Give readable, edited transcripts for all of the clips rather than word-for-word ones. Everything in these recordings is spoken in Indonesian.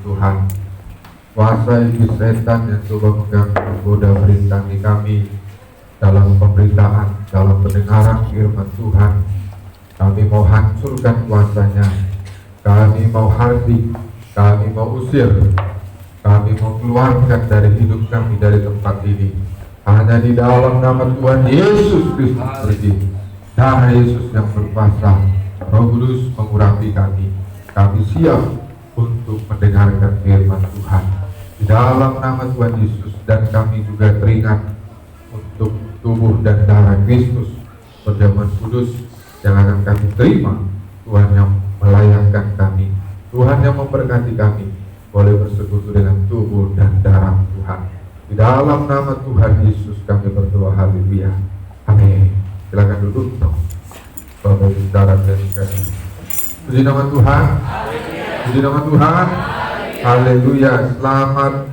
Tuhan. Kuasa iblis setan yang coba mengganggu, menggoda merintangi kami dalam pemberitaan, dalam pendengaran firman Tuhan. Kami mau hancurkan kuasanya. Kami mau hardik, kami mau usir, kami mau keluarkan dari hidup kami dari tempat ini. Hanya di dalam nama Tuhan Yesus Kristus pergi. Darah Yesus yang berkuasa, Roh Kudus mengurapi kami. Kami siap untuk mendengarkan firman Tuhan di dalam nama Tuhan Yesus. Dan kami juga teringat untuk tubuh dan darah Kristus, perjamuan kudus yang akan kami terima. Tuhan yang melayakkan kami, Tuhan yang memberkati kami, boleh bersekutu dengan tubuh dan darah Tuhan. Di dalam nama Tuhan Yesus kami berdoa, haleluya, amin. Silakan duduk, Bapak Ibu saudara dan kasih. Puji nama Tuhan, puji nama Tuhan, haleluya. Selamat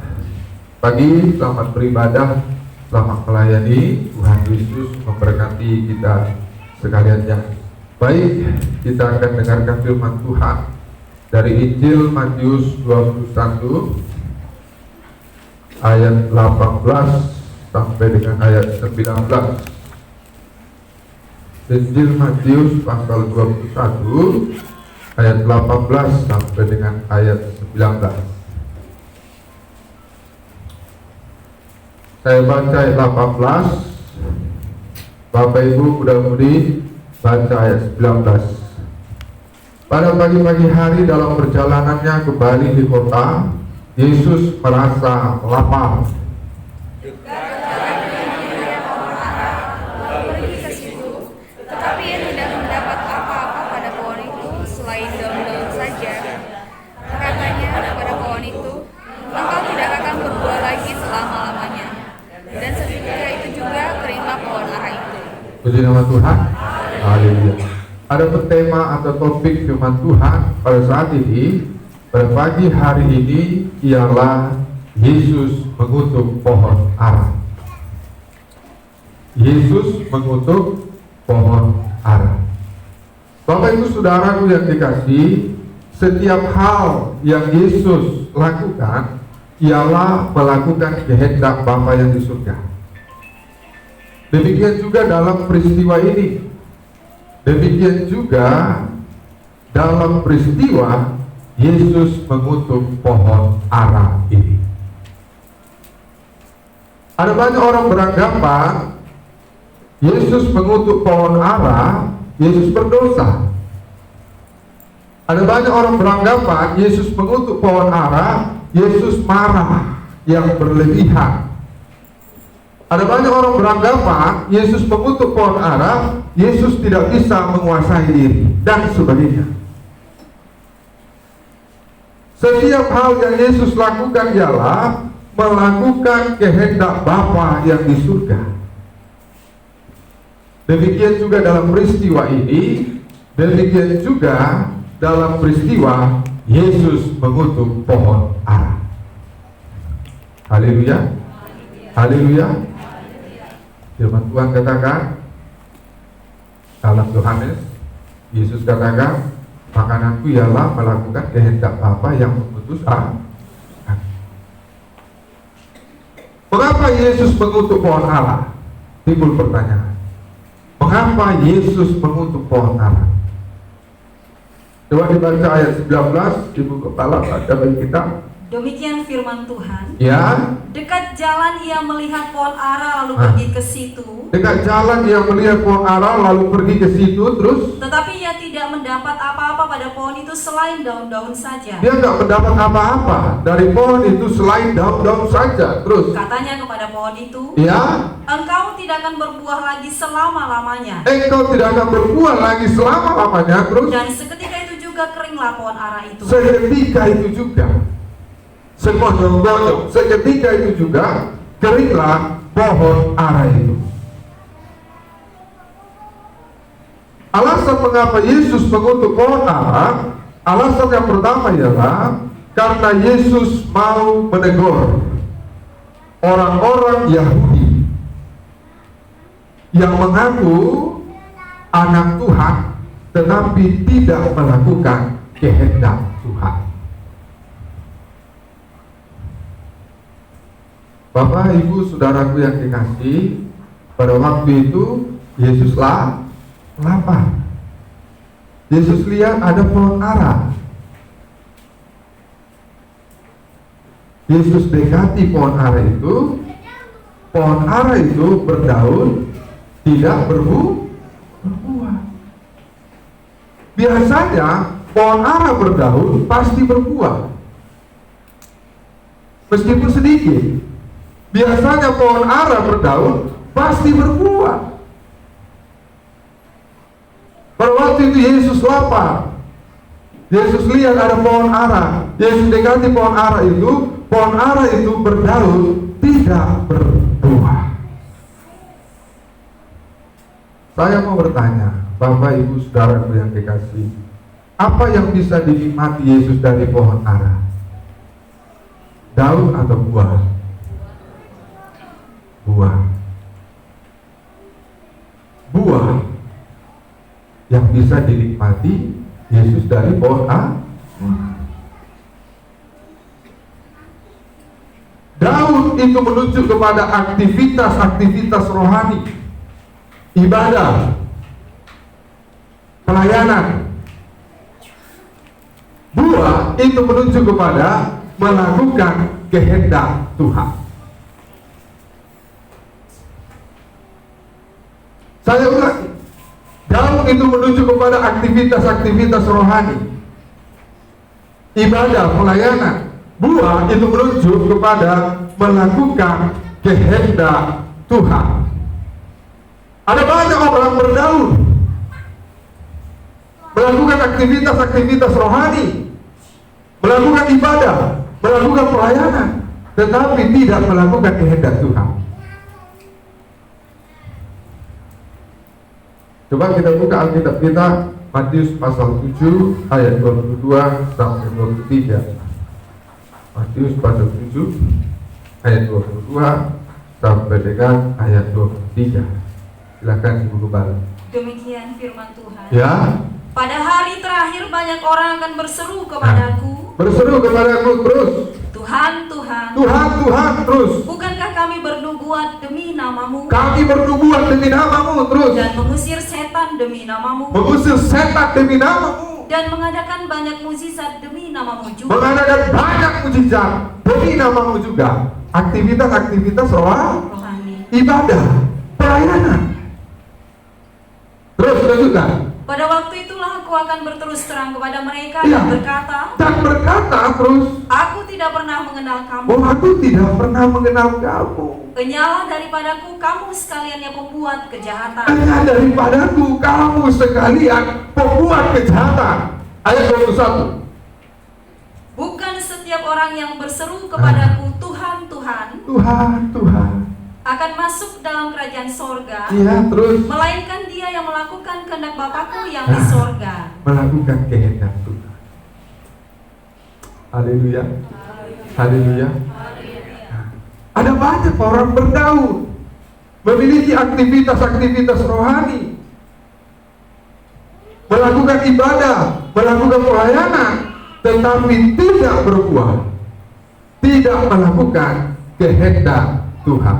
pagi, selamat beribadah, selamat melayani. Tuhan Yesus memberkati kita sekalian yang baik. Kita akan dengarkan firman Tuhan dari Injil Matius 21 ayat 18 sampai dengan ayat 19. Injil Matius pasal 21 ayat 18 sampai dengan ayat 19. Saya baca ayat 18, Bapak Ibu mudah-mudi baca ayat 19. Pada pagi-pagi hari dalam perjalanannya kembali di kota, Yesus merasa lapar. Pergi ke situ, tetapi ia tidak mendapat apa-apa pada pohon itu selain daun-daun saja. Katanya kepada pohon itu, engkau tidak akan berbuah lagi selama-lamanya. Dan seketika itu juga keringlah pohon ara itu. Puji nama Tuhan, haleluya. Ada tema atau topik firman Tuhan pada saat ini, pada pagi hari ini, ialah Yesus mengutuk pohon ara. Yesus mengutuk pohon ara. Bapak Ibu saudaraku yang dikasihi, setiap hal yang Yesus lakukan ialah melakukan kehendak Bapa yang di surga. Demikian juga dalam peristiwa ini. Demikian juga dalam peristiwa Yesus mengutuk pohon ara ini. Ada banyak orang beranggapan Yesus mengutuk pohon ara, Yesus berdosa. Ada banyak orang beranggapan Yesus mengutuk pohon ara, Yesus marah yang berlebihan. Ada banyak orang beranggapan Yesus mengutuk pohon ara, Yesus tidak bisa menguasai diri, dan sebagainya. Setiap hal yang Yesus lakukan ialah melakukan kehendak Bapa yang di surga. Demikian juga dalam peristiwa ini, demikian juga dalam peristiwa Yesus mengutuk pohon ara. Haleluya, haleluya. Firman Tuhan katakan dalam Yohanes, Yesus katakan, makananku ialah melakukan kehendak Bapa yang mengutus aku. Mengapa Yesus mengutuk pohon ara? Timbul pertanyaan. Mengapa Yesus mengutuk pohon ara? Coba dibaca ayat 19 di buku kepala baca bagi kita. Demikian firman Tuhan. Ya. Dekat jalan ia melihat pohon ara lalu pergi ke situ. Dekat jalan ia melihat pohon ara lalu pergi ke situ, terus. Tetapi ia tidak mendapat apa-apa pada pohon itu selain daun-daun saja. Dia tidak mendapat apa-apa dari pohon itu selain daun-daun saja. Terus. Katanya kepada pohon itu, ya, engkau tidak akan berbuah lagi selama-lamanya. Engkau tidak akan berbuah lagi selama-lamanya. Terus. Dan seketika itu juga keringlah pohon ara itu. Seketika itu juga. Sekonyong-konyong, seketika itu juga keringlah pohon ara itu. Alasan mengapa Yesus mengutuk pohon ara, alasan yang pertama ialah karena Yesus mau menegur orang-orang Yahudi yang mengaku anak Tuhan tetapi tidak melakukan kehendak Tuhan. Bapak, Ibu, saudaraku yang dikasihi, pada waktu itu Yesus lapar. Yesus lihat ada pohon ara. Yesus dekati pohon ara itu. Pohon ara itu berdaun, tidak berbuah. Biasanya pohon ara berdaun pasti berbuah, meskipun sedikit. Biasanya pohon ara berdaun pasti berbuah. Pada waktu itu Yesus lapar. Yesus lihat ada pohon ara. Yesus dekati pohon ara itu. Pohon ara itu berdaun, tidak berbuah. Saya mau bertanya, Bapak, Ibu, saudaraku yang dikasihi, apa yang bisa dinikmati Yesus dari pohon ara? Daun atau buah? Buah yang bisa dinikmati Yesus dari pohon ara. Daun itu menunjuk kepada aktivitas rohani, ibadah, pelayanan. Buah itu menunjuk kepada melakukan kehendak Tuhan. Saya ulangi, daun itu menunjuk kepada aktivitas rohani, ibadah, pelayanan. Buah itu menunjuk kepada melakukan kehendak Tuhan. Ada banyak orang berdaun, melakukan aktivitas rohani, melakukan ibadah, melakukan pelayanan, tetapi tidak melakukan kehendak Tuhan. Coba kita buka Alkitab kita, Matius pasal 7 ayat 22 sampai 23. Matius pasal 7 ayat 22 sampai dengan ayat 23. Silakan Ibu Gembala. Demikian firman Tuhan. Ya. Pada hari terakhir banyak orang akan berseru kepadaku. Berseru kepadaku terus. Tuhan, Tuhan. Tuhan, Tuhan terus. Bukankah kami bernubuat demi namamu? Kami bernubuat demi namamu terus. Dan mengusir setan demi namamu. Mengusir setan demi namamu. Dan mengadakan banyak mukjizat demi namamu juga. Mengadakan banyak mukjizat demi namamu juga. Aktivitas rohani, ibadah, pelayanan. Terus lanjutkan. Pada waktu itulah aku akan berterus terang kepada mereka Ya. dan berkata terus, aku tidak pernah mengenal kamu. oh, aku tidak pernah mengenal kamu. Kenyalah daripadaku kamu sekalian yang pembuat kejahatan. Hanya daripadaku kamu sekalian pembuat kejahatan. Ayat 21. Bukan setiap orang yang berseru kepadaku Tuhan, Tuhan, Tuhan, Tuhan, akan masuk dalam kerajaan sorga, iya terus melainkan dia yang melakukan kehendak Bapakku yang di sorga. melakukan kehendak Tuhan. Haleluya. Haleluya. Ada banyak orang berdaun, memiliki aktivitas rohani, melakukan ibadah, melakukan pelayanan, tetapi tidak berbuah, tidak melakukan kehendak Tuhan.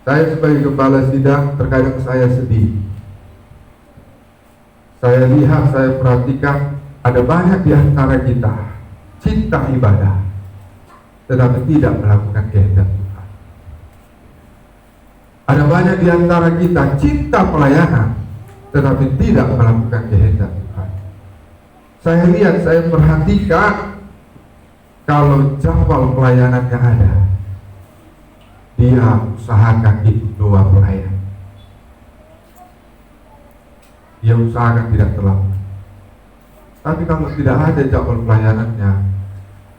Saya sebagai kepala sidang terkadang saya sedih. Saya lihat, saya perhatikan ada banyak di antara kita cinta ibadah, tetapi tidak melakukan kehendak Tuhan. Ada banyak di antara kita cinta pelayanan, tetapi tidak melakukan kehendak Tuhan. Saya lihat, saya perhatikan, kalau jadwal pelayanannya ada, dia usahakan ikut doa pelayan. Dia usahakan tidak terlambat. Tapi kalau tidak ada jadwal pelayanannya,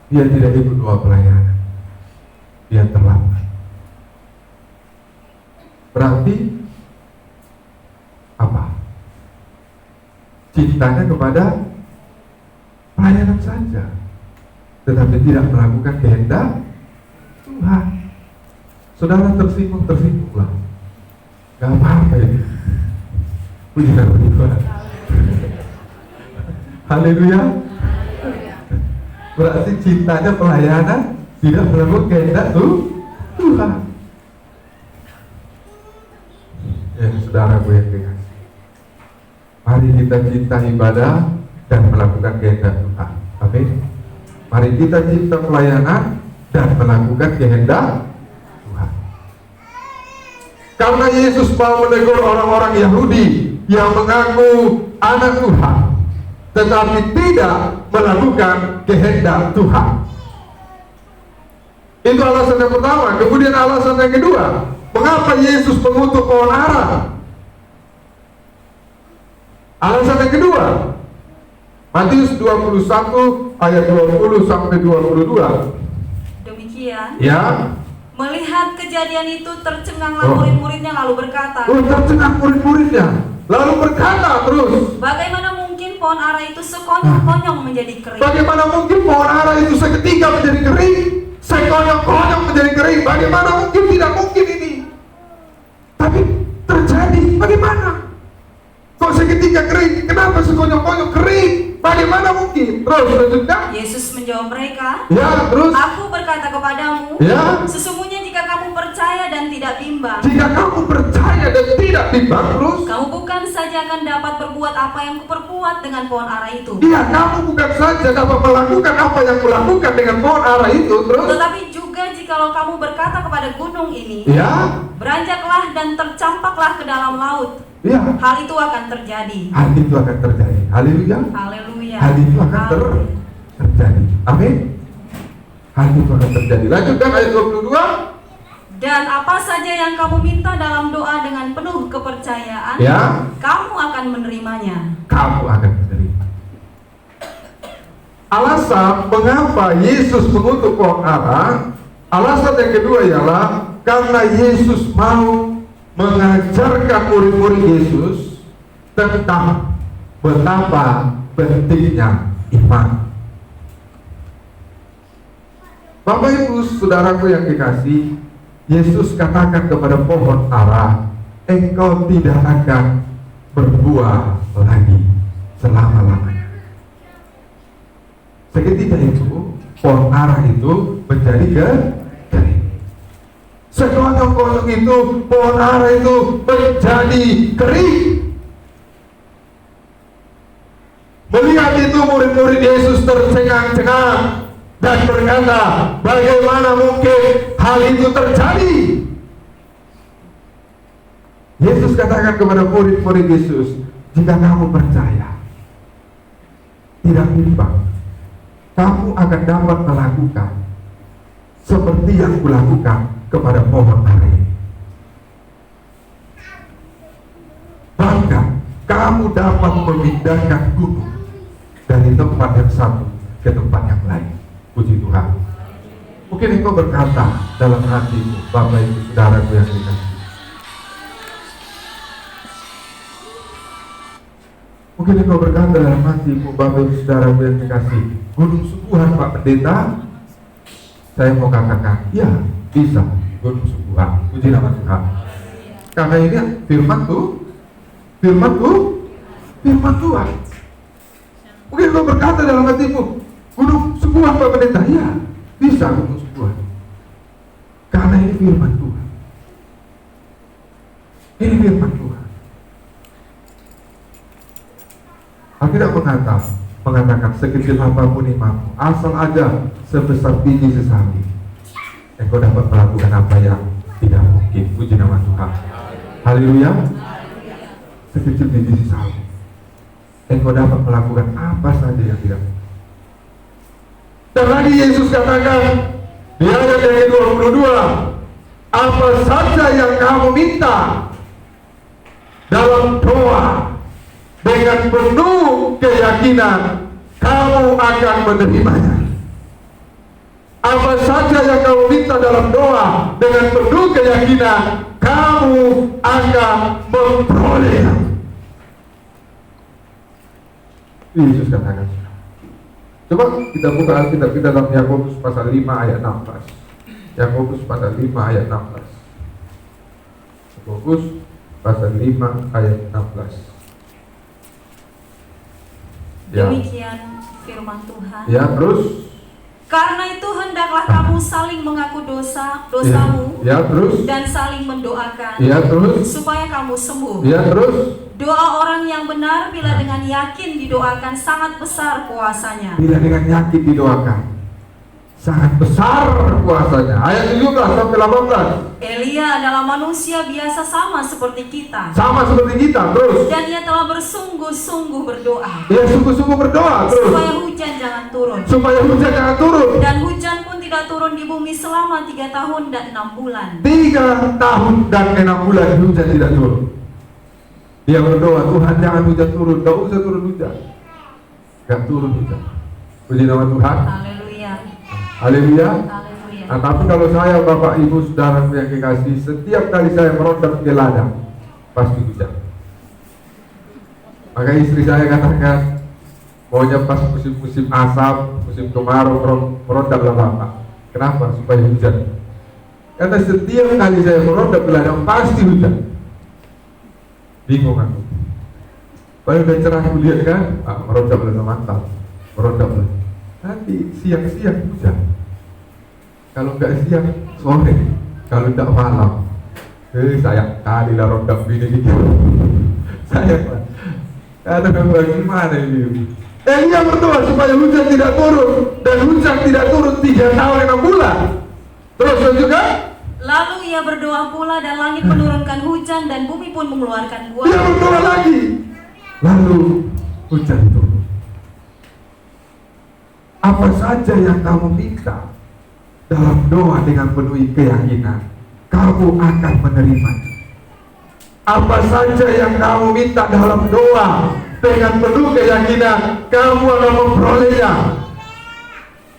dia tidak ikut doa pelayanan, dia terlambat. Berarti apa? Cintanya kepada pelayanan saja, tetapi tidak melakukan kehendak Tuhan. Saudara tersinggunglah, gak apa-apa ini. Puji Tuhan. Haleluya. Berarti cintanya pelayanan, tidak melakukan kehendak Tuhan. Ya, saudaraku yang dikasih, mari kita cinta ibadah dan melakukan kehendak Tuhan. Amin. Mari kita cinta pelayanan dan melakukan kehendak Tuhan. Karena Yesus mau menegur orang-orang Yahudi yang mengaku anak Tuhan, tetapi tidak melakukan kehendak Tuhan. Itu alasan yang pertama. Kemudian alasan yang kedua, mengapa Yesus mengutuk pohon ara? Alasan yang kedua, Matius 21 ayat 20 sampai 22. Demikian, Ya. melihat kejadian itu tercenganglah murid-muridnya lalu berkata, Tercengang murid-muridnya, lalu berkata terus, bagaimana mungkin pohon ara itu sekonyong-konyong menjadi kering? bagaimana mungkin pohon ara itu seketika menjadi kering, sekonyong-konyong menjadi kering? Bagaimana mungkin? Tidak mungkin ini. Tapi terjadi. Bagaimana? Kok seketika kering? Kenapa sekonyong-konyong kering? Bagaimana mungkin? Terus selanjutnya. Yesus menjawab mereka, Ya, terus. aku berkata kepadamu, Ya. sesungguhnya jika kamu percaya dan tidak bimbang, Jika kamu percaya dan tidak bimbang, terus. kamu bukan saja akan dapat berbuat apa yang kuperbuat dengan pohon ara itu, Iya, kamu bukan saja dapat melakukan apa yang kulakukan dengan pohon ara itu, terus. tetapi juga jikalau kamu berkata kepada gunung ini, Ya. beranjaklah dan tercampaklah ke dalam laut, Ya. hal itu akan terjadi. Hal itu akan terjadi. Haleluya. Haleluya. Hal itu akan terjadi. Amin. Hal itu akan terjadi. Lanjutkan ayat 22. Dan apa saja yang kamu minta dalam doa dengan penuh kepercayaan, Ya. kamu akan menerimanya. Kamu akan menerima. Alasan mengapa Yesus mengutuk pohon ara, alasan yang kedua ialah karena Yesus mau mengajarkan murid-murid Yesus tentang betapa pentingnya iman. Bapak Ibu saudaraku yang dikasih, Yesus katakan kepada pohon ara, engkau tidak akan berbuah lagi selama-lamanya. Seketika itu pohon ara itu menjadi kering. Sekonyong-konyong itu pohon ara itu menjadi kering. Melihat itu murid-murid Yesus tercengang-cengang dan berkata, bagaimana mungkin hal itu terjadi? Yesus katakan kepada murid-murid Yesus, jika kamu percaya, tidak bimbang, kamu akan dapat melakukan seperti yang kulakukan kepada pohon ara ini. Bahkan kamu dapat memindahkan gunung dari tempat yang satu ke tempat yang lain. Puji Tuhan. Mungkin engkau berkata dalam hatimu, Bapak Ibu saudaraku yang dikasihi, mungkin engkau berkata dalam hatimu, Bapak Ibu saudaraku yang dikasihi, gunung sungguhan Pak Pendeta, saya mau katakan, ya bisa gunung sungguhan. Puji nama Tuhan. Karena ini firman Tuhan. Mungkin engkau berkata dalam hatimu, gunung sungguhan Pak Pendeta, ya bisa gunung sungguhan. Karena ini firman Tuhan. Ini firman Tuhan. Alkitab mengatakan sekecil apapun imanmu, asal aja sebesar biji sesawi, engkau dapat melakukan apa yang tidak mungkin. Puji nama Tuhan. Haleluya. Sekecil biji sesawi, engkau dapat melakukan apa saja yang tidak mungkin. Dan lagi Yesus katakan di ayat yang ke-22, apa saja yang kamu minta dalam doa dengan penuh keyakinan, kamu akan menerimanya. Apa saja yang kamu minta dalam doa dengan penuh keyakinan, kamu akan memperolehnya. Yesus katakan. Coba kita buka Alkitab kita dalam Yakobus pasal 5 ayat 16. Yakobus pasal 5 ayat 16. Yakobus pasal 5 ayat 16. Ya. Demikian firman Tuhan. Ya, terus Karena itu hendaklah kamu saling mengaku dosamu Ya, terus. dan saling mendoakan Ya, terus. supaya kamu sembuh. Ya, terus. Doa orang yang benar bila dengan yakin didoakan sangat besar kuasanya. Bila dengan yakin didoakan sangat besar kuasanya. Ayat 17 sampai 18. Elia adalah manusia biasa sama seperti kita. Sama seperti kita, terus. Dan ia telah bersungguh-sungguh berdoa Dia sungguh-sungguh berdoa, terus. supaya hujan jangan turun. Supaya hujan jangan turun. Dan hujan pun tidak turun di bumi selama 3 tahun dan 6 bulan. 3 tahun dan 6 bulan hujan tidak turun. Dia berdoa, Tuhan jangan hujan turun, gak usah turun hujan. Gak turun hujan. Puji nama Tuhan. Haleluya. Haleluya. Haleluya. Nah, tapi kalau saya, Bapak, Ibu, Saudara yang dikasih, setiap kali saya merondam ke ladang, pasti hujan. Maka istri saya katakan, pokoknya pas musim-musim asap, musim kemarau, merondamlah Bapak. Kenapa? Supaya hujan. Karena setiap kali saya merondam ke ladang, pasti hujan. Bingung aku. Padahal udah cerah aku lihat kan, merondamlah mantap, merondamlah. Nanti siang-siang hujan. Kalau enggak siang, sore. Kalau enggak malam. Sayang kali lah rondam bini gitu. Sayang lah. Kadang bagaimana ini? Elia berdoa supaya hujan tidak turun. Dan hujan tidak turun 3 tahun 6 bulan. Terus juga Lalu ia berdoa pula dan langit menurunkan hujan dan bumi pun mengeluarkan buah. dia berdoa lagi. Lalu hujan turun. Apa saja yang kamu minta dalam doa dengan penuh keyakinan, kamu akan menerima. Apa saja yang kamu minta dalam doa dengan penuh keyakinan, kamu akan memperolehnya.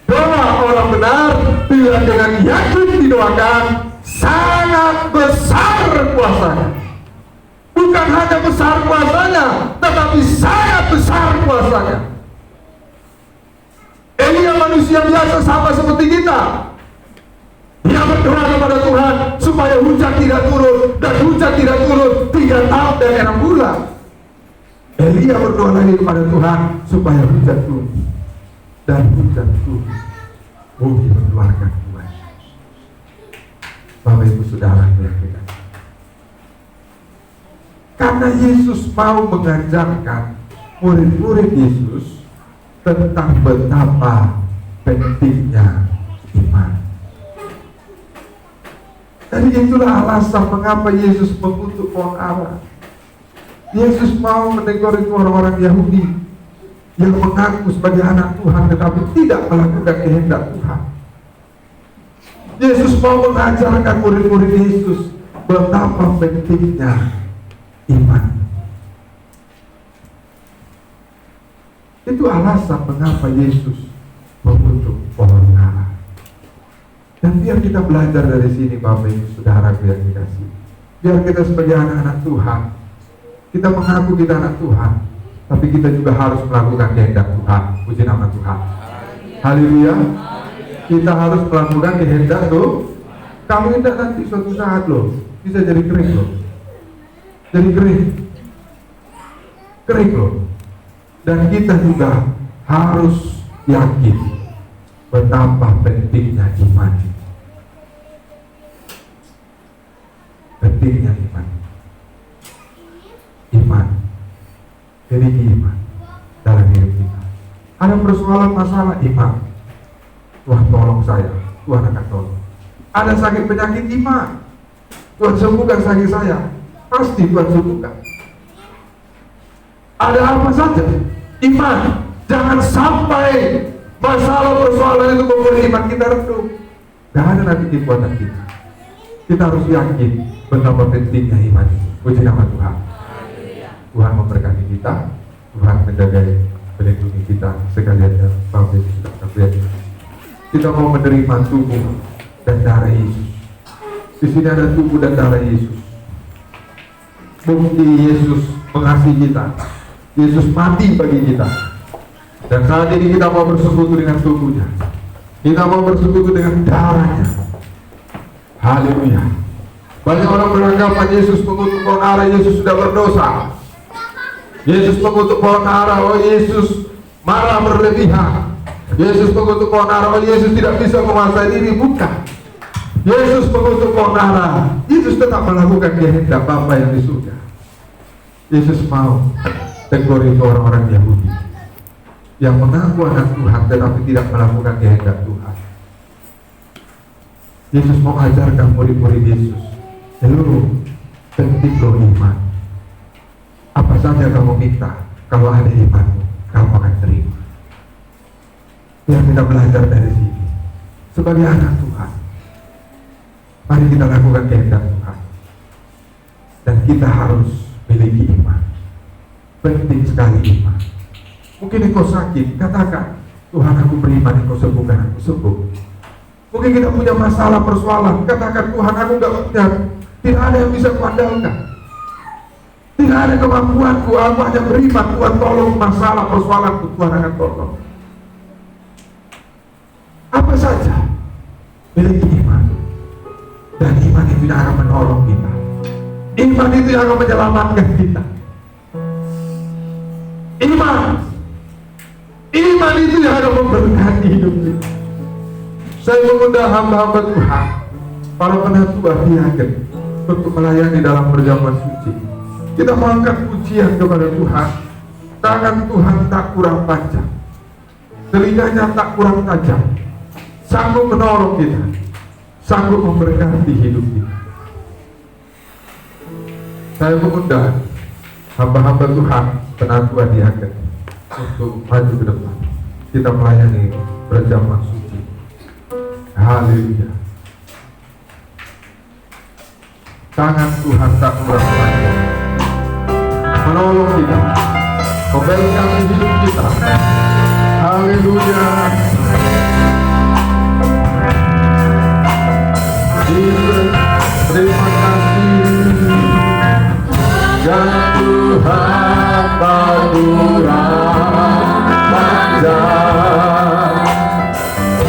Doa orang benar bila dengan yakin didoakan sangat besar kuasanya. Bukan hanya besar kuasanya, tetapi sangat besar kuasanya. Elia manusia biasa sama seperti kita. Dia berdoa kepada Tuhan supaya hujan tidak turun, dan hujan tidak turun 3 tahun dan 6 bulan. Elia berdoa lagi kepada Tuhan supaya hujan turun, dan hujan turun. Bumi mengeluarkan buah. Bapak Ibu Saudara yang kita. Karena Yesus mau mengajarkan murid-murid Yesus tentang betapa pentingnya iman. Jadi itulah alasan mengapa Yesus mengutuk pohon ara. Yesus mau menegur itu orang-orang Yahudi yang mengaku sebagai anak Tuhan tetapi tidak melakukan kehendak Tuhan. Yesus mau mengajarkan murid-murid Yesus betapa pentingnya iman. Itu alasan mengapa Yesus mengutuk pohon ara. Dan biar kita belajar dari sini, Bapak Ibu Saudara yang dikasihi. Biar kita sebagai anak-anak Tuhan, kita mengaku kita anak Tuhan, tapi kita juga harus melakukan kehendak Tuhan. Puji nama Tuhan. Haleluya. Kita harus melakukan kehendak Tuhan. Kalau tidak nanti suatu saat loh, bisa jadi kering loh. Jadi kering loh. Dan kita juga harus yakin betapa pentingnya iman. Pentingnya iman. Iman. Jadi iman dalam hidup kita. Ada persoalan masalah iman. Tuhan tolong saya, Tuhan akan tolong. Ada sakit penyakit iman. Tuhan sembuhkan sakit saya. Pasti Tuhan sembuhkan. Ada apa saja? Iman. Jangan sampai masalah persoalan itu membuat iman kita redup. Gak ada nanti kekuatan kita. Kita harus yakin betapa pentingnya iman itu. Puji nama Tuhan. Tuhan memberkati kita. Tuhan menjaga, melindungi kita sekalian dan Bapak Ibu sudah kalian. Kita mau menerima tubuh dan darah Yesus. Di sini ada tubuh dan darah Yesus. Bukti Yesus mengasihi kita. Yesus mati bagi kita. Dan saat ini kita mau bersekutu dengan tubuhnya. Kita mau bersekutu dengan darahnya. Haleluya. Banyak orang beranggapan Yesus mengutuk pohon ara, Yesus sudah berdosa. Yesus mengutuk pohon ara, oh Yesus marah berlebihan. Yesus mengutuk keonaran, Yesus tidak bisa menguasai diri, bukan. Yesus mengutuk keonaran, Yesus tetap melakukan kehendak Bapa yang di surga. Yesus mau tegur itu orang-orang Yahudi yang mengaku anak Tuhan tetapi tidak melakukan kehendak Tuhan. Yesus mau ajarkan murid-murid Yesus, lu penting lo iman. Apa saja kamu minta, kalau ada imanmu, kamu akan terima. Biar kita belajar dari sini. Sebagai anak Tuhan, mari kita lakukan kehendak Tuhan. Dan kita harus miliki iman. Penting sekali iman. Mungkin engkau sakit, katakan, Tuhan aku beriman, engkau sembuhkan, aku sembuh. Mungkin kita punya masalah, persoalan, katakan, Tuhan aku gak punya, tidak ada yang bisa kuandalkan. Tidak ada kemampuanku, aku hanya beriman, Tuhan tolong masalah, persoalanku, Tuhan akan tolong. Apa saja, miliki iman. Dan iman itu yang akan menolong kita. Iman itu yang akan menyelamatkan kita. Iman itu yang akan memberkati hidup kita. Saya mengundang hamba-hamba Tuhan, para penatua diaken, untuk melayani dalam perjamuan suci. Kita mengangkat pujian kepada Tuhan. Tangan Tuhan tak kurang panjang, telinganya tak kurang tajam, sanggup menolong kita, sanggup memberkati hidup kita. Saya mengundang hamba-hamba Tuhan, penatua diaken, untuk maju ke depan. Kita melayani perjamuan suci. Haleluya. Tangan Tuhan tak kurang panjang, menolong kita, memberkati hidup kita. Haleluya. Yesus, terima kasih. Dan Tuhan tak kurang panjang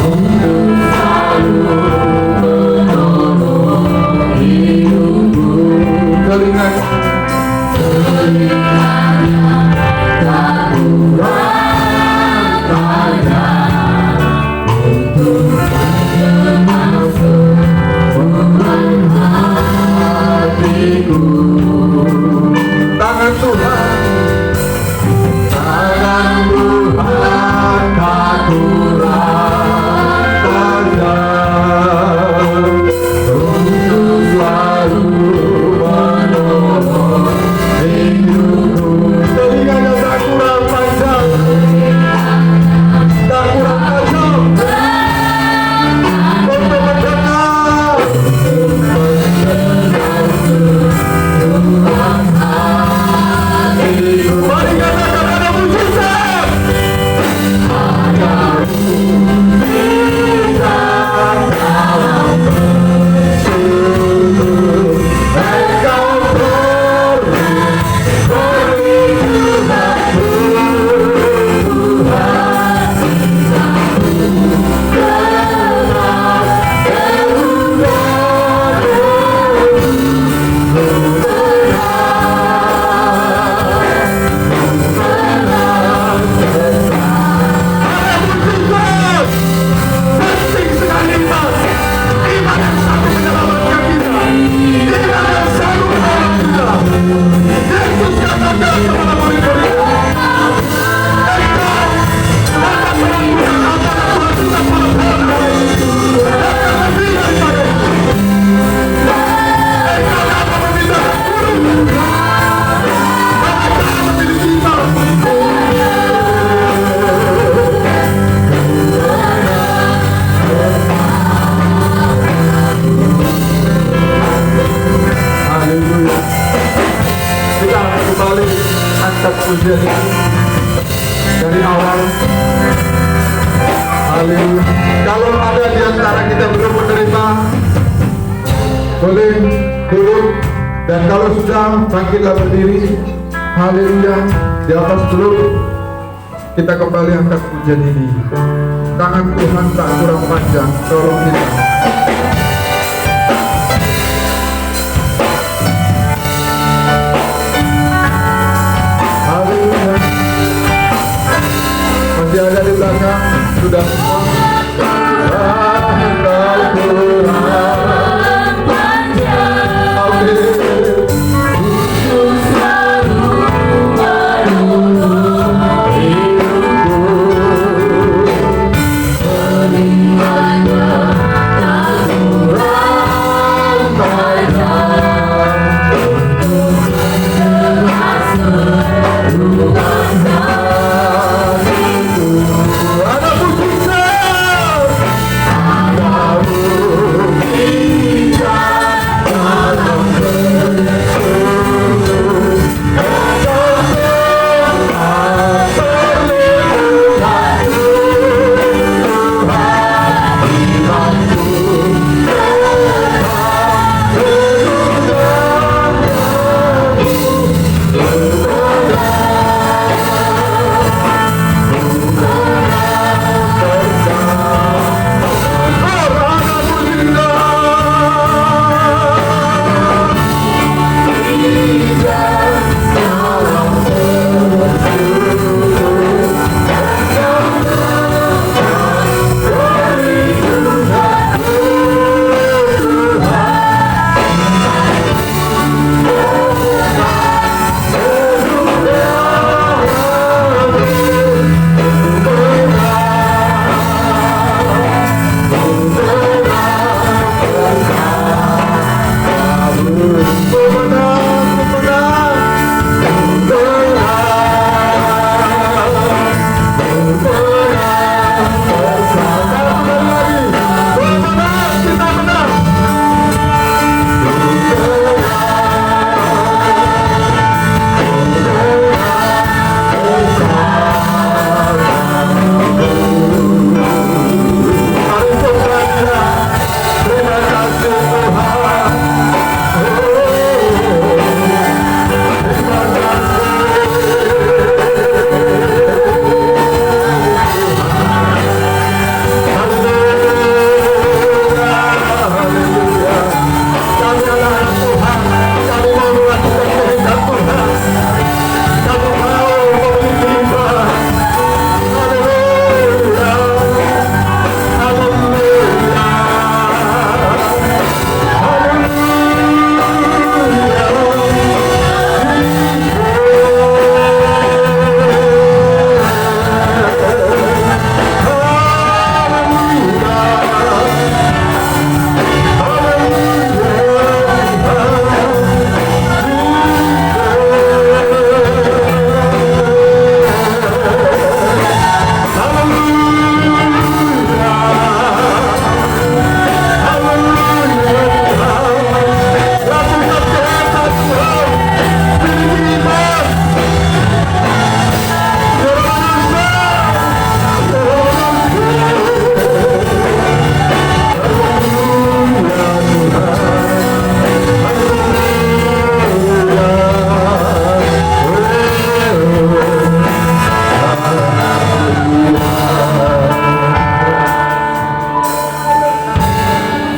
untuk selalu menolong hidupku. Telinganya tak kurang panjang untuk menyenangkan hatiku. Tangan Tuhan tak kurang panjang untuk selalu menolong hidupku. Telinganya tak kurang panjang, tak kurang panjang untuk mendengar. Mari katakan ada mujizat. Ada mujizat dalam bersyukur. Engkau beri Tuhanku, Tuhan pujian ini dari awal. Haleluya. Kalau ada di antara kita belum menerima, boleh duduk, dan kalau sudah bangkitlah berdiri. Haleluya. Di atas dulu kita kembali angkat pujian ini. Tangan Tuhan tak kurang panjang, tolong kita. Masih ada di belakang. sudah semua.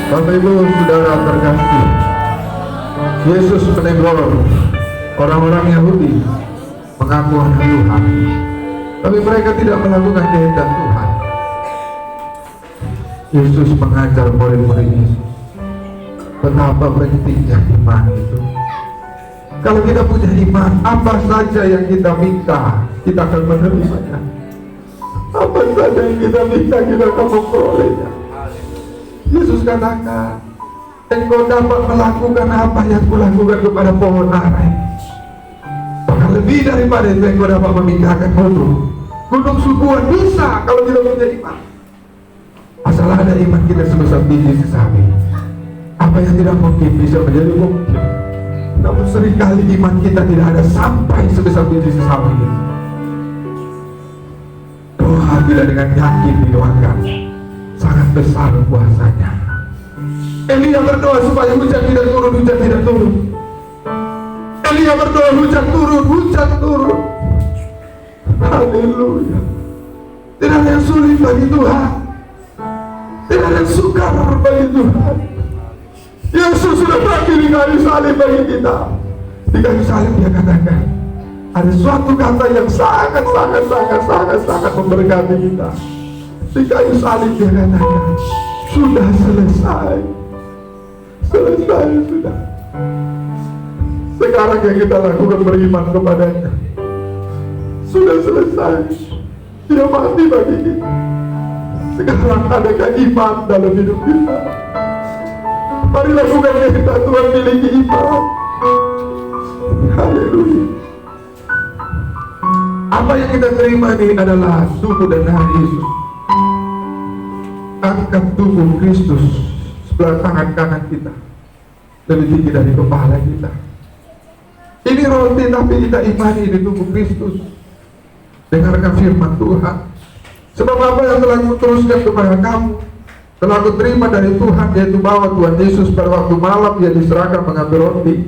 Bapak Ibu Saudara terkasih, Yesus menegur orang-orang Yahudi mengaku anak Tuhan, tapi mereka tidak melakukan kehendak Tuhan. Yesus mengajar murid-murid Yesus betapa pentingnya iman itu. Kalau kita punya iman, apa saja yang kita minta, kita akan menerimanya. Apa saja yang kita minta, kita akan memperolehnya. Yesus katakan, engkau dapat melakukan apa yang kulakukan kepada pohon ara. Bahkan lebih daripada itu, engkau dapat memindahkan gunung subuhan. Bisa kalau kita punya iman. Asal ada iman kita sebesar biji sesawi. Apa yang tidak mungkin bisa menjadi mungkin. Namun seringkali iman kita tidak ada sampai sebesar biji sesawi. Doa bila dengan yakin didoakan, sangat besar kuasanya. Elia berdoa supaya hujan tidak turun, hujan tidak turun. Elia berdoa hujan turun, hujan turun. Haleluya. Tidak ada yang sulit bagi Tuhan. Tidak ada yang sukar bagi Tuhan. Yesus sudah mati di kayu salib bagi kita. Di kayu salib dia katakan, ada suatu kata yang sangat memberkati kita. Di kayu salib dia katakan, sudah selesai. Selesai sudah. Sekarang yang kita lakukan beriman kepadanya. Sudah selesai. Dia mati bagi kita. Sekarang adakah iman dalam hidup kita? Mari lakukan kehendak Tuhan, miliki iman. Haleluya. Apa yang kita terima ini adalah tubuh dan darah Yesus. Angkat tubuh Kristus sebelah tangan kanan kita, lebih tinggi dari kepala kita. Ini roti tapi kita imani di tubuh Kristus. Dengarkan firman Tuhan. Sebab apa yang telah kuteruskan kepada kamu telah kuterima dari Tuhan, yaitu bahwa Tuhan Yesus pada waktu malam Dia diserahkan mengambil roti,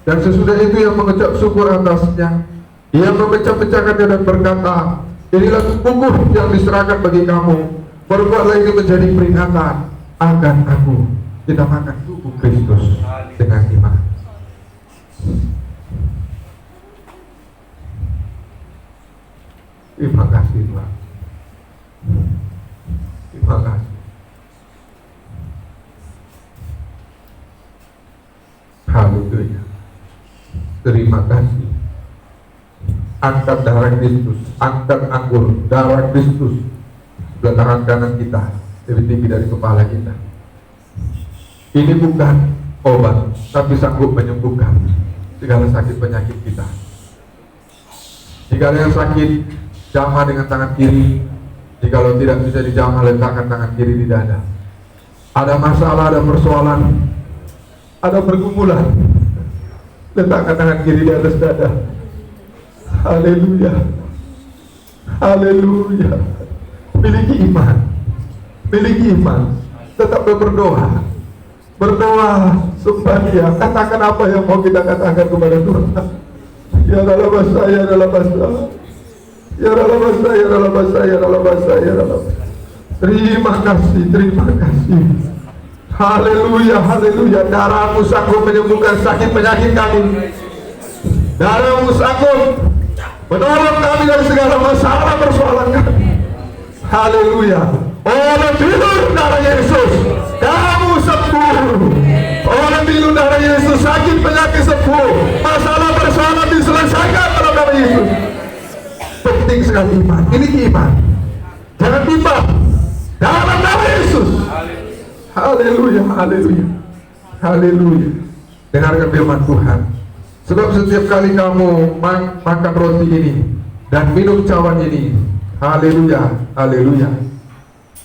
dan sesudah itu Ia mengucap syukur atasnya. Ia memecah-pecahkannya dan berkata, inilah tubuhku yang diserahkan bagi kamu. Perbuatlah ini menjadi peringatan akan aku. Kita makan tubuh Kristus dengan iman. Terima kasih Tuhan. Terima kasih. Haleluya. Terima kasih. Angkat darah Kristus, angkat anggur darah Kristus sebelah tangan kanan kita, lebih tinggi dari kepala kita. Ini bukan obat, tapi sanggup menyembuhkan segala sakit penyakit kita. Jika ada yang sakit, jamah dengan tangan kiri. Jikalau tidak bisa dijamah, letakkan tangan kiri di dada. Ada masalah, ada persoalan, ada pergumulan, letakkan tangan kiri di atas dada. Haleluya. Haleluya. Miliki iman. Miliki iman. Tetap berdoa. Berdoa supaya Dia katakan apa yang mau kita katakan kepada Tuhan. Ya dalam bahasa, ya dalam bahasa. Ya dalam bahasa, ya dalam bahasa, ya dalam bahasa, ya dalam bahasa. Terima kasih, terima kasih. Haleluya, haleluya. Darahmu sanggup menyembuhkan sakit penyakit kami. Darahmu sanggup menolong kami dari segala masalah persoalan kami. Haleluya. Oleh bilur darah Yesus kamu sembuh. Oleh bilur darah Yesus sakit penyakit sembuh. Masalah persoalan diselesaikan dalam nama Yesus. Penting sekali iman. Miliki iman. Jangan bimbang. Dalam nama Yesus. Haleluya, haleluya, haleluya. Dengarkan firman Tuhan. Sebab setiap kali kamu makan roti ini dan minum cawan ini, haleluya, haleluya.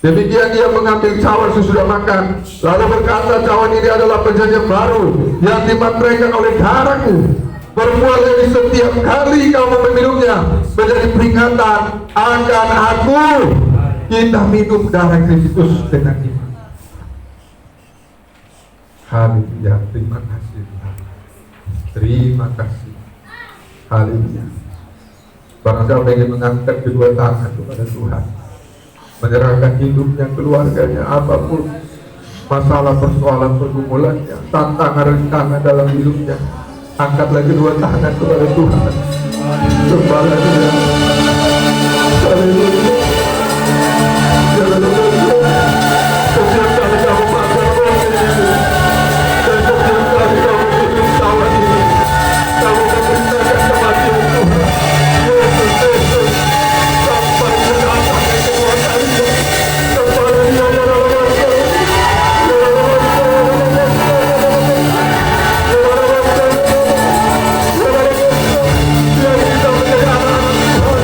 Demikian Dia mengambil cawan sesudah makan, lalu berkata, cawan ini adalah perjanjian baru yang dimateraikan oleh darahku. Perbuatlah ini setiap kali kamu meminumnya menjadi peringatan akan aku. Kita minum darah Kristus dengan iman. Haleluya, terima kasih Tuhan. Terima kasih. Haleluya. Barang siapa ingin mengangkat kedua tangan kepada Tuhan, menyerahkan hidupnya, keluarganya, apapun masalah, persoalan, pergumulannya, tantangan, rintangan dalam hidupnya, angkatlah kedua tangan kepada Tuhan. Sembahlah Dia. Haleluya. Setiap kali kamu makan roti ini dan setiap kali kamu minum cawan ini, kamu memberitakan kematian Tuhan Yesus Kristus sampai kedatangan kedua kalinya. Kepada Dia dalam masa yang kita menjadi anak Tuhan.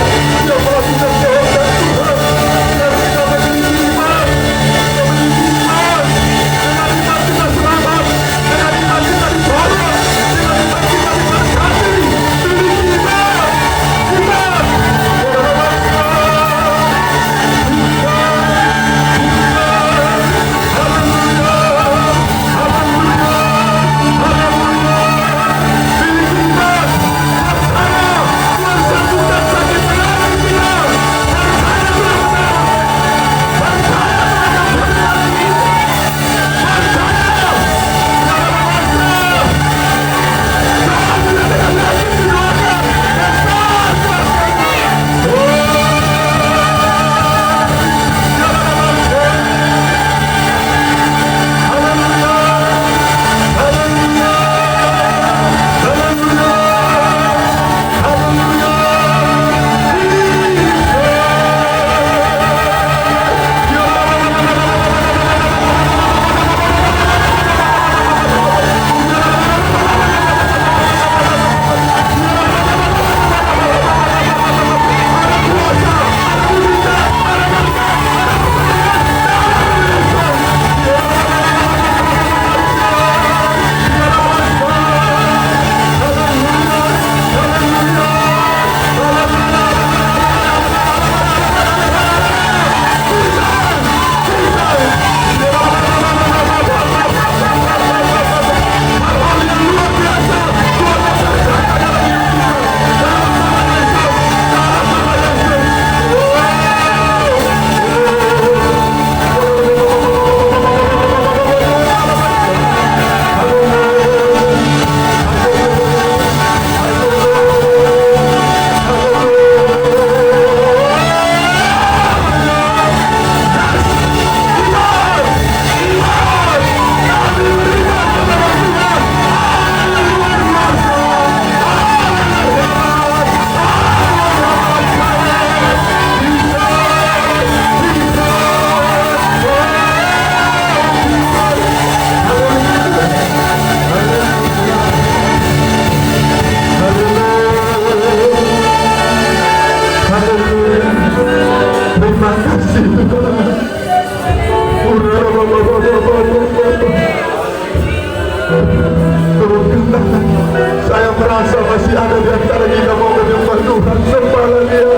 rasa masih ada di antara kita mau menyembah Tuhan, sembahlah Dia.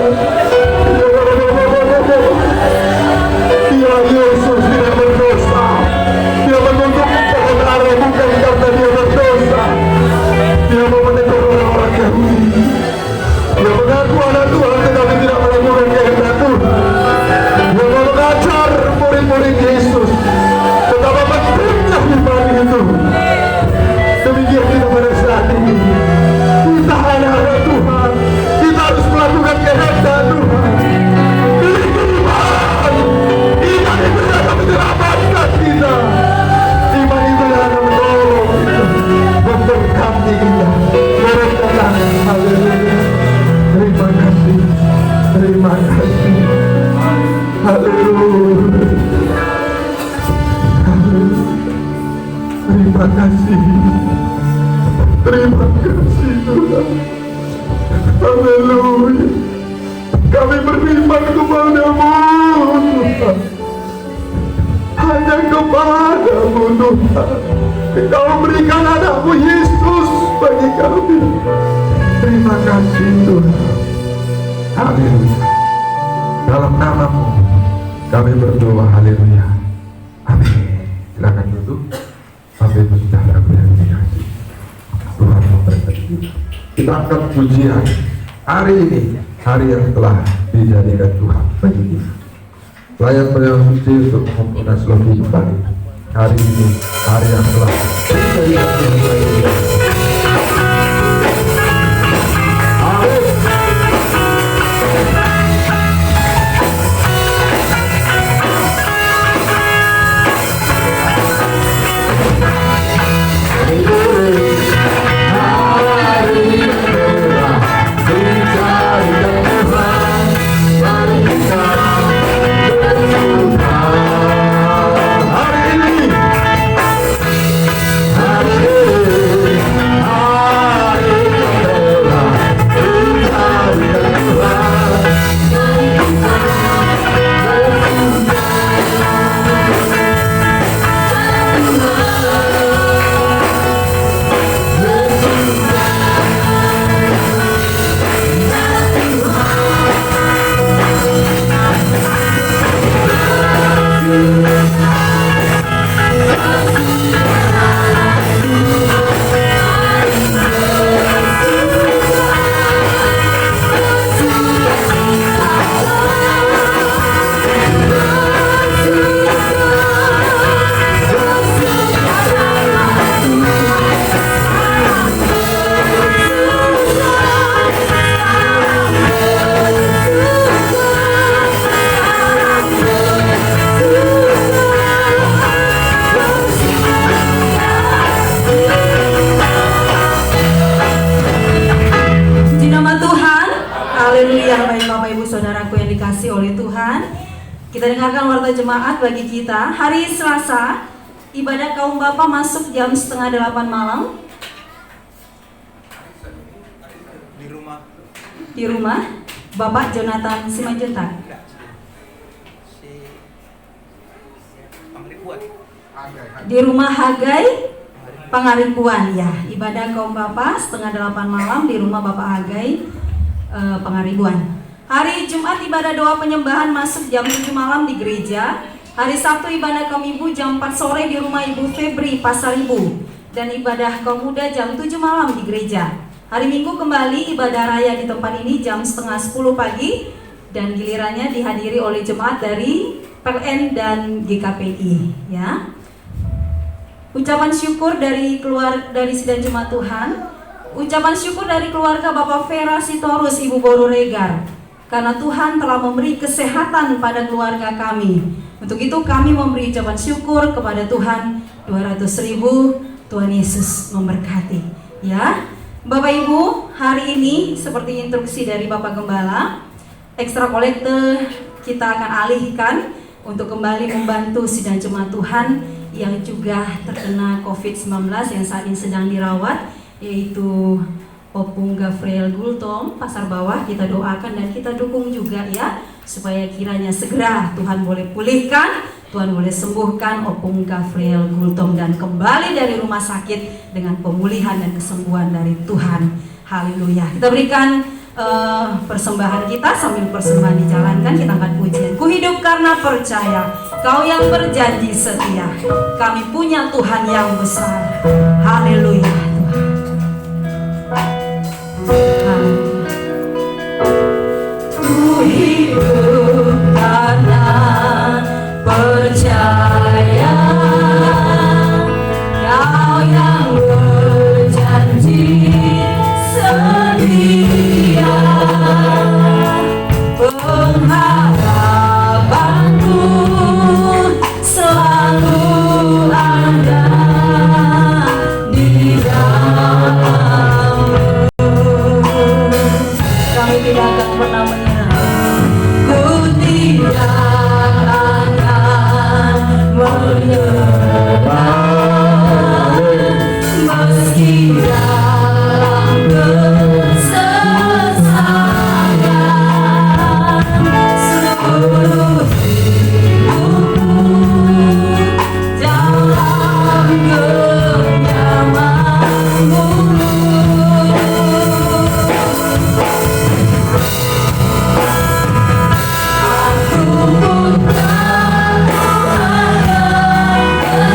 Dia Yesus tidak berdosa. Dia menunduk pohon ara bukan karena Dia berdosa. Dia mau menegur orang-orang Yahudi. Dia mengaku anak Tuhan tetapi tidak melakukan kehendak Tuhan. Dia mau mengajar murid-murid Yesus betapa pentingnya iman itu. Demikian kita pada saat ini. Kita anak-anak Tuhan. Kita harus melakukan kehendak Tuhan. Miliki iman. Iman itu yang akan menyelamatkan kita. Iman itu yang akan menolong kita, memberkati kita, meredakan. Haleluya. Terima kasih. Terima kasih. Haleluya. Terima kasih. Terima kasih Tuhan. Haleluya. Kami beriman kepadamu Tuhan. Hanya kepadamu Tuhan. Kau berikan anakmu Yesus bagi kami. Terima kasih Tuhan. Haleluya. Dalam namamu kami berdoa. Haleluya. Amin. Silakan duduk. Sampai bersaudara yang dikasihi Tuhan memberkati kita. Kita angkat pujian hari ini, hari yang telah dijadikan Tuhan bagi kita. Layak beliau suci untuk mempernaslami kembali. Hari ini, hari yang telah dijadikan Tuhan bagi kita. Kita dengarkan warta jemaat bagi kita. Hari Selasa, ibadah kaum bapa masuk jam 7:30 malam. Di rumah Bapak Jonathan Simanjuntak. Di rumah Hagai Pangaribuan ya. Ibadah kaum bapa 7:30 malam di rumah Bapak Hagai Pangaribuan. Hari Jumat ibadah doa penyembahan masuk jam 7 malam di gereja. Hari Sabtu ibadah kaum ibu jam 4 sore di rumah Ibu Febri Pasar Ibu. Dan ibadah kaum muda jam 7 malam di gereja. Hari Minggu kembali ibadah raya di tempat ini jam 9:30 pagi. Dan gilirannya dihadiri oleh jemaat dari PLN dan GKPI ya. Ucapan syukur dari Sidang Jemaat Tuhan. Ucapan syukur dari keluarga Bapak Vera Sitorus Ibu Boru Regar. Karena Tuhan telah memberi kesehatan pada keluarga kami. Untuk itu kami memberi ucapan syukur kepada Tuhan 200.000. Tuhan Yesus memberkati. Ya, Bapak Ibu, hari ini seperti instruksi dari Bapak Gembala, ekstra kolekte kita akan alihkan untuk kembali membantu sidang jemaat Tuhan yang juga terkena COVID-19 yang saat ini sedang dirawat, yaitu Opung Gabriel Gultom, Pasar Bawah. Kita doakan dan kita dukung juga ya, supaya kiranya segera Tuhan boleh pulihkan, Tuhan boleh sembuhkan Opung Gabriel Gultom dan kembali dari rumah sakit dengan pemulihan dan kesembuhan dari Tuhan. Haleluya. Kita berikan persembahan kita, sambil persembahan dijalankan kita angkat pujian. Ku hidup karena percaya, Kau yang berjanji setia, kami punya Tuhan yang besar. Haleluya Tuhan. Haleluya. Ku hidup karena percaya, Kau yang berjanji setia, pengharapanku selalu ada di dalam-Mu. Kami tidak akan pernah menyerah. Ku tidak akan menyerah, meski dalam kesesakan. Seluruh hidupku dalam genggaman-Mu. Aku pun tak ada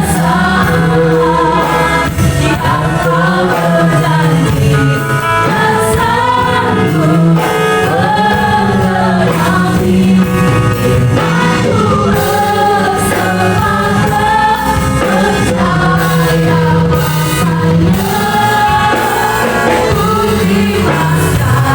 kesalahan, yang Kau berjanji tak sanggup mengenali. Aku bersemangat percaya kuasa-Nya, ku dibebaskan.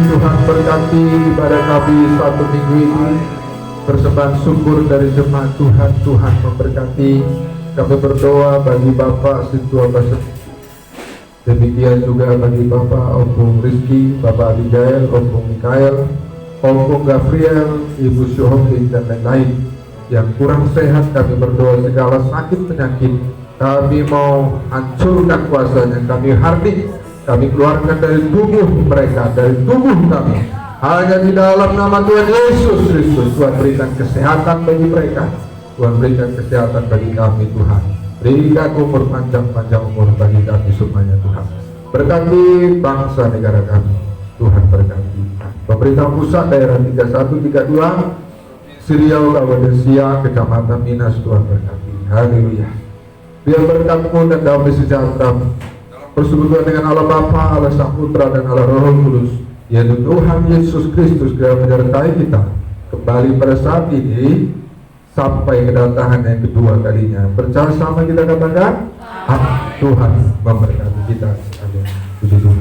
Tuhan berkati ibadah kami satu minggu ini. Persembahan syukur dari jemaat Tuhan, Tuhan memberkati. Kami berdoa bagi Bapak Sintua Basem, demikian juga bagi Bapak Opung Rizky, Bapak Abigail, Opung Mikael, Opung Gabriel, Ibu Syuhokin, dan lain-lain yang kurang sehat. Kami berdoa segala sakit penyakit kami mau hancurkan kuasanya, kami hardik, kami keluarkan dari tubuh mereka, dari tubuh kami. Hanya di dalam nama Tuhan Yesus Kristus, Tuhan berikan kesehatan bagi mereka. Tuhan berikan kesehatan bagi kami, Tuhan. Berikan umur panjang umur bagi kami semuanya, Tuhan. Berkati bangsa negara kami, Tuhan berkati. Pemerintah pusat daerah 3132 Siriau Kawadesia, Kecamatan Minas, Tuhan berkati. Haleluya. Biar berkat-Mu dan damai sejahtera persekutuan dengan Allah Bapa, Allah Sang Putra, dan Allah Roh Kudus, yaitu Tuhan Yesus Kristus, yang menyertai kita kembali pada saat ini sampai kedatangan yang kedua kalinya. Percaya sama kita katakan, Tuhan memberkati kita. Amin. Puji Tuhan.